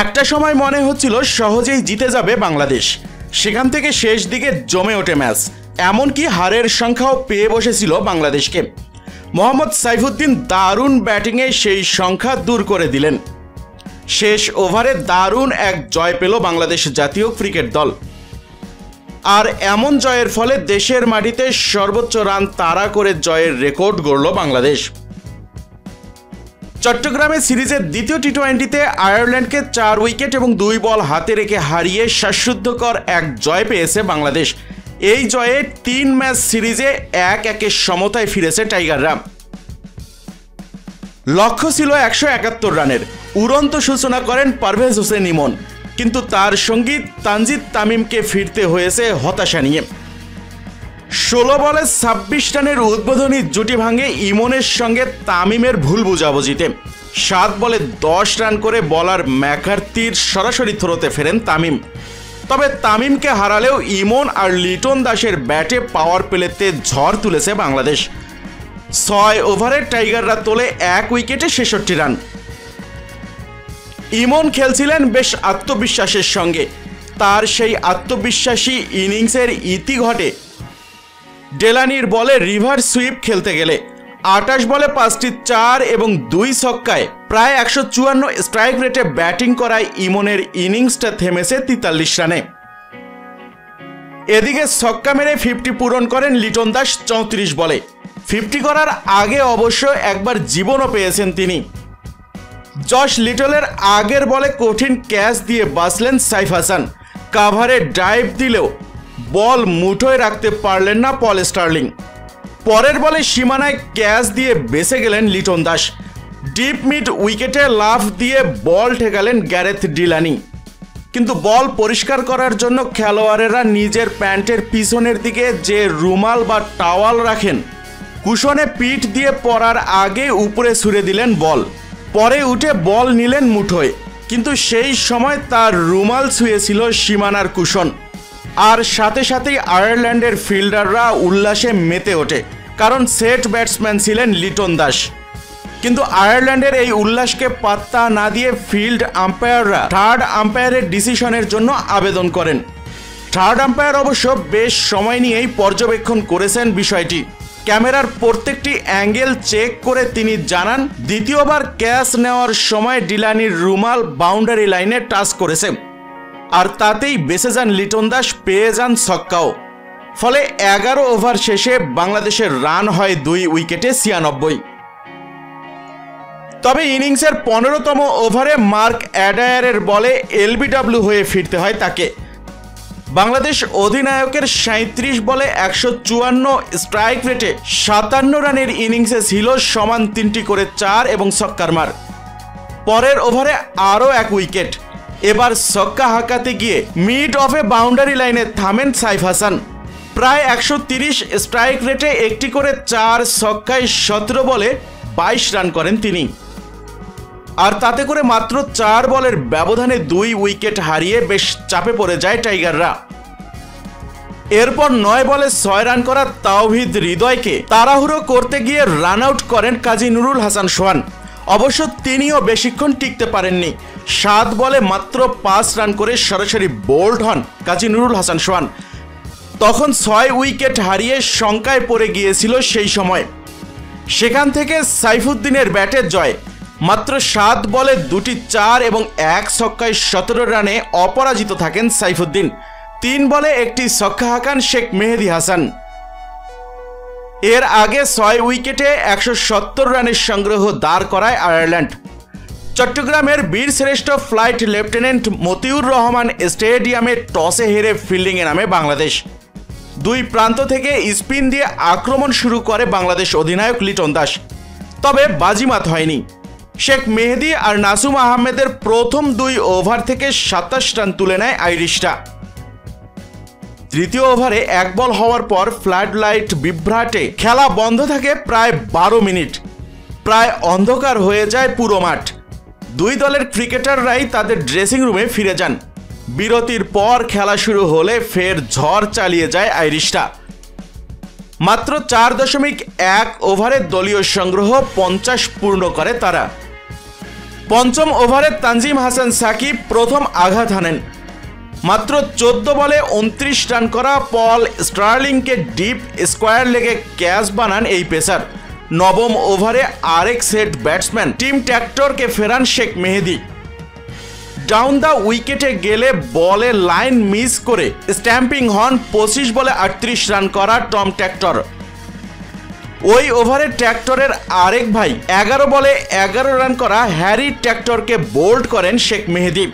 একটা সময় মনে হচ্ছিল সহজেই জিতে যাবে বাংলাদেশ, সেখান থেকে শেষ দিকে জমে ওঠে ম্যাচ, এমনকি হারের সংখ্যাও পেয়ে বসেছিল বাংলাদেশকে। মোহাম্মদ সাইফুদ্দিন দারুণ ব্যাটিংয়ে সেই সংখ্যা দূর করে দিলেন। শেষ ওভারে দারুণ এক জয় পেল বাংলাদেশ জাতীয় ক্রিকেট দল। আর এমন জয়ের ফলে দেশের মাটিতে সর্বোচ্চ রান তাড়া করে জয়ের রেকর্ড গড়ল বাংলাদেশ। চট্টগ্রামে সিরিজের দ্বিতীয় টি-20তে আয়ারল্যান্ডকে 4 উইকেট এবং 2 বল হাতে রেখে হারিয়ে শ্বাসরুদ্ধকর এক জয় পেয়েছে বাংলাদেশ। এই জয়ে 3 ম্যাচ সিরিজে 1-1 সমতায় ফিরেছে টাইগাররা। লক্ষ্য ছিল 171 রানের। উড়ন্ত সূচনা করেন পারভেজ হোসেন ইমন, কিন্তু তার সঙ্গী তানজিদ তামিমকে ফিরতে হয়েছে হতাশা নিয়ে। 16 বলে 26 রানের উদ্বোধনী জুটি ভাঙে ইমনের সঙ্গে তামিমের ভুল বুঝাবুঝিতে। 7 বলে 10 রান করে বলার ম্যাকার্থির সরাসরি থ্রোতে ফেরেন তামিম। তবে তামিমকে হারালেও ইমন আর লিটন দাসের ব্যাটে পাওয়ার প্লেতে ঝড় তুলেছে বাংলাদেশ। 6 ওভারে টাইগাররা তোলে 1 উইকেটে 66 রান। ইমন খেলছিলেন বেশ আত্মবিশ্বাসের সঙ্গে। তার সেই আত্মবিশ্বাসী ইনিংসের ইতি ঘটে ডেলানির বলে রিভার্স সুইপ খেলতে গেলে। 28 বলে 5টি 4 এবং 2 ছক্কায় প্রায় 154 স্ট্রাইক রেটে ব্যাটিং করায় ইমনের ইনিংসটা থেমেছে 43 রানে। এদিকে ছক্কা মেরে 50 পূরণ করেন লিটন দাস 34 বলে। 50 করার আগে অবশ্য একবার জীবনও পেয়েছেন তিনি। জশ লিটলের আগের বলে কঠিন ক্যাচ দিয়ে বাঁচলেন সাইফ হাসান। কাভারে ড্রাইভ দিলেও বল মুঠোয় রাখতে পারলেন না পল স্টার্লিং। পরের বলে সীমানায় ক্যাচ দিয়ে বেঁচে গেলেন লিটন দাস। ডিপ মিড উইকেটে লাফ দিয়ে বল ঠেকালেন গ্যারেথ ডিলানি। কিন্তু বল পরিষ্কার করার জন্য খেলোয়াড়েরা নিজের প্যান্টের পিছনের দিকে যে রুমাল বা টাওয়াল রাখেন, কুশনে পিঠ দিয়ে পড়ার আগে উপরে ছুঁড়ে দিলেন বল। পরে উঠে বল নিলেন মুঠোয়, কিন্তু সেই সময় তার রুমাল ছুঁয়েছিল সীমানার কুশন। আর সাথে সাথেই আয়ারল্যান্ডের ফিল্ডাররা উল্লাসে মেতে ওঠে, কারণ সেট ব্যাটসম্যান ছিলেন লিটন দাস। কিন্তু আয়ারল্যান্ডের এই উল্লাসকে পাত্তা না দিয়ে ফিল্ড আম্পায়াররা থার্ড আম্পায়ারের ডিসিশনের জন্য আবেদন করেন। থার্ড আম্পায়ার অবশ্য বেশ সময় নিয়েই পর্যবেক্ষণ করেছেন বিষয়টি। ক্যামেরার প্রত্যেকটি অ্যাঙ্গেল চেক করে তিনি জানান, দ্বিতীয়বার ক্যাচ নেওয়ার সময় ডিলানির রুমাল বাউন্ডারি লাইনে টাচ করেছে, আর তাতেই বেঁচে যান লিটন দাস, পেয়ে যান ছক্কাও। ফলে 11 ওভার শেষে বাংলাদেশের রান হয় 2 উইকেটে 96। তবে ইনিংসের 15তম ওভারে মার্ক অ্যাডায়ারের বলে এলবিডব্লিউ হয়ে ফিরতে হয় তাকে। বাংলাদেশ অধিনায়কের 37 বলে 154 স্ট্রাইক রেটে 57 রানের ইনিংসে ছিল সমান 3টি করে 4 এবং ছক্কার মার। পরের ওভারে আরও 1 উইকেট। এবার ছক্কা হাঁকাতে গিয়ে মিড অফে বাউন্ডারি লাইনে থামেন সাইফ হাসান। প্রায় 130 স্ট্রাইক রেটে একটি করে 4 ছক্কায় 17 বলে 22 রান করেন তিনি। আর তাতে করে মাত্র 4 বলের ব্যবধানে 2 উইকেট হারিয়ে বেশ চাপে পড়ে যায় টাইগাররা। এরপর 9 বলে 6 রান করা তাওহিদ হৃদয়কে তাড়াহুড়ো করতে গিয়ে রান আউট করেন কাজী নুরুল হাসান সোহান। অবশ্য তিনিও বেশিক্ষণ টিকতে পারেননি। 7 বলে মাত্র 5 রান করে সরাসরি বোল্ড হন কাজী নুরুল হাসান সোহান। তখন 6 উইকেট হারিয়ে শঙ্কায় পড়ে গিয়েছিল সেই সময়। সেখান থেকে সাইফুদ্দিনের ব্যাটের জয়। মাত্র 7 বলে 2টি 4 এবং 1 ছক্কায় 17 রানে অপরাজিত থাকেন সাইফুদ্দিন। 3 বলে একটি ছক্কা হাঁকান শেখ মেহেদী হাসান। এর আগে 6 উইকেটে 170 রানের সংগ্রহ দাঁড় করায় আয়ারল্যান্ড। চট্টগ্রামের বীরশ্রেষ্ঠ ফ্লাইট লেফটেন্যান্ট মতিউর রহমান স্টেডিয়ামে টসে হেরে ফিল্ডিংয়ে নামে বাংলাদেশ। 2 প্রান্ত থেকে স্পিন দিয়ে আক্রমণ শুরু করে বাংলাদেশ অধিনায়ক লিটন দাস। তবে বাজিমাত হয়নি। শেখ মেহেদী আর নাসুম আহমেদের প্রথম 2 ওভার থেকে 27 রান তুলে নেয় আইরিশরা। তৃতীয় ওভারে 1 বল হওয়ার পর ফ্লাড লাইট বিভ্রাটে খেলা বন্ধ থাকে প্রায় 12 মিনিট। প্রায় অন্ধকার হয়ে যায় পুরো মাঠ। 2 দলের ক্রিকেটাররাই তাদের ড্রেসিং রুমে ফিরে যান। বিরতির পর খেলা শুরু হলে ফের ঝড় চালিয়ে যায় আইরিশরা। মাত্র 4.1 ওভারে দলীয় সংগ্রহ 50 পূর্ণ করে তারা। পঞ্চম ওভারে তানজিম হাসান সাকিব প্রথম আঘাত হানেন। মাত্র 14 বলে 29 রান করা পল স্টার্লিংকে ডিপ স্কোয়ার লেগে ক্যাচ বানান এই পেসার। নবম ওভারে আরেক সেট ব্যাটসম্যান টিম ট্র্যাক্টরকে ফেরান শেখ মেহেদী। ডাউন দ্য উইকেটে গেলে বলে লাইন মিস করে স্ট্যাম্পিং হন 25 বলে 38 রান করা টম ট্র্যাক্টর। ওই ওভারে ট্র্যাক্টরের আরেক ভাই 11 বলে 11 রান করা হ্যারি ট্র্যাক্টরকে বোল্ড করেন শেখ মেহেদী।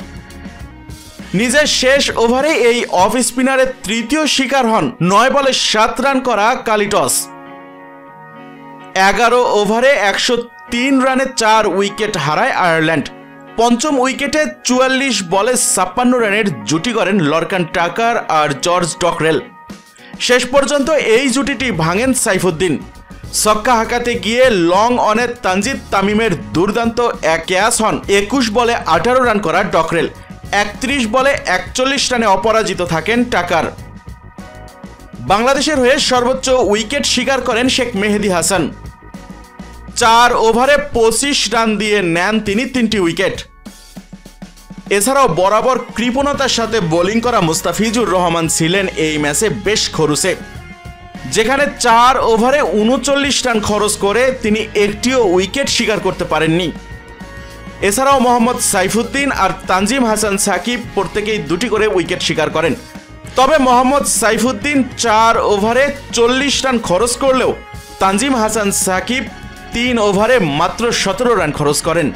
নিজের শেষ ওভারে এই অফ স্পিনারের তৃতীয় শিকার হন 9 বলে 7 রান করা কালিটস। 11 ওভারে 103 রানে 4 উইকেট হারায় আয়ারল্যান্ড। পঞ্চম উইকেটে 44 বলে 56 রানের জুটি করেন লরকান টাকার আর জর্জ ডকরেল। শেষ পর্যন্ত এই জুটিটি ভাঙেন সাইফুদ্দিন। ছক্কা হাঁকাতে গিয়ে লং অনে তানজিদ তামিমের দুর্দান্ত এক ক্যাচ হন 21 বলে 18 রান করা ডকরেল। 31 বলে 41 রানে অপরাজিত থাকেন টাকার। বাংলাদেশের হয়ে সর্বোচ্চ উইকেট শিকার করেন শেখ মেহেদী হাসান। 4 ওভারে 25 রান দিয়ে নেন তিনি 3টি উইকেট। এছাড়াও বরাবর কৃপণতার সাথে বোলিং করা মুস্তাফিজুর রহমান ছিলেন এই ম্যাচে বেশ খরুসে, যেখানে 4 ওভারে 39 রান খরচ করে তিনি একটিও উইকেট শিকার করতে পারেননি। এছাড়াও মোহাম্মদ সাইফুদ্দিন আর তানজিম হাসান সাকিব প্রত্যেকেই 2টি করে উইকেট শিকার করেন। তবে মোহাম্মদ সাইফুদ্দিন 4 ওভারে 40 রান খরচ করলেও তানজিম হাসান সাকিব 3 ওভারে মাত্র 17 রান খরচ করেন।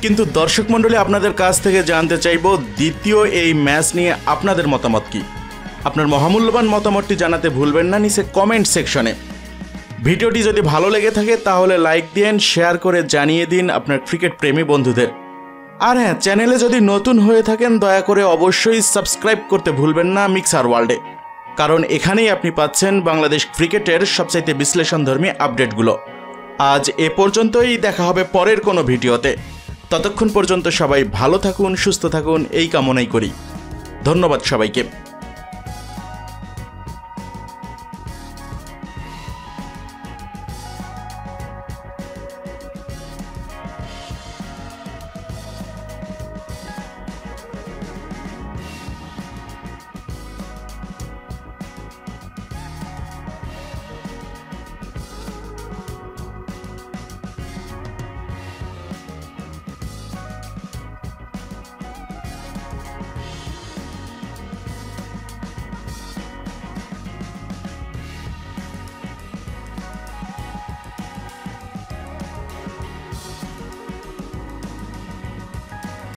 কিন্তু দর্শক মণ্ডলী, আপনাদের কাছ থেকে জানতে চাইব দ্বিতীয় এই ম্যাচ নিয়ে আপনাদের মতামত কি। আপনার মহামূল্যবান মতামতটি জানাতে ভুলবেন না নিচে কমেন্ট সেকশনে। ভিডিওটি যদি ভালো লেগে থাকে তাহলে লাইক দিন, শেয়ার করে জানিয়ে দিন আপনার ক্রিকেট প্রেমী বন্ধুদের। আর হ্যাঁ, চ্যানেলে যদি নতুন হয়ে থাকেন দয়া করে অবশ্যই সাবস্ক্রাইব করতে ভুলবেন না মিক্সার ওয়ার্ল্ডে, কারণ এখানেই আপনি পাচ্ছেন বাংলাদেশ ক্রিকেটের সবচাইতে বিশ্লেষণধর্মী আপডেটগুলো। আজ এ পর্যন্তই, দেখা হবে পরের কোনো ভিডিওতে। ততক্ষণ পর্যন্ত সবাই ভালো থাকুন, সুস্থ থাকুন এই কামনাই করি। ধন্যবাদ সবাইকে।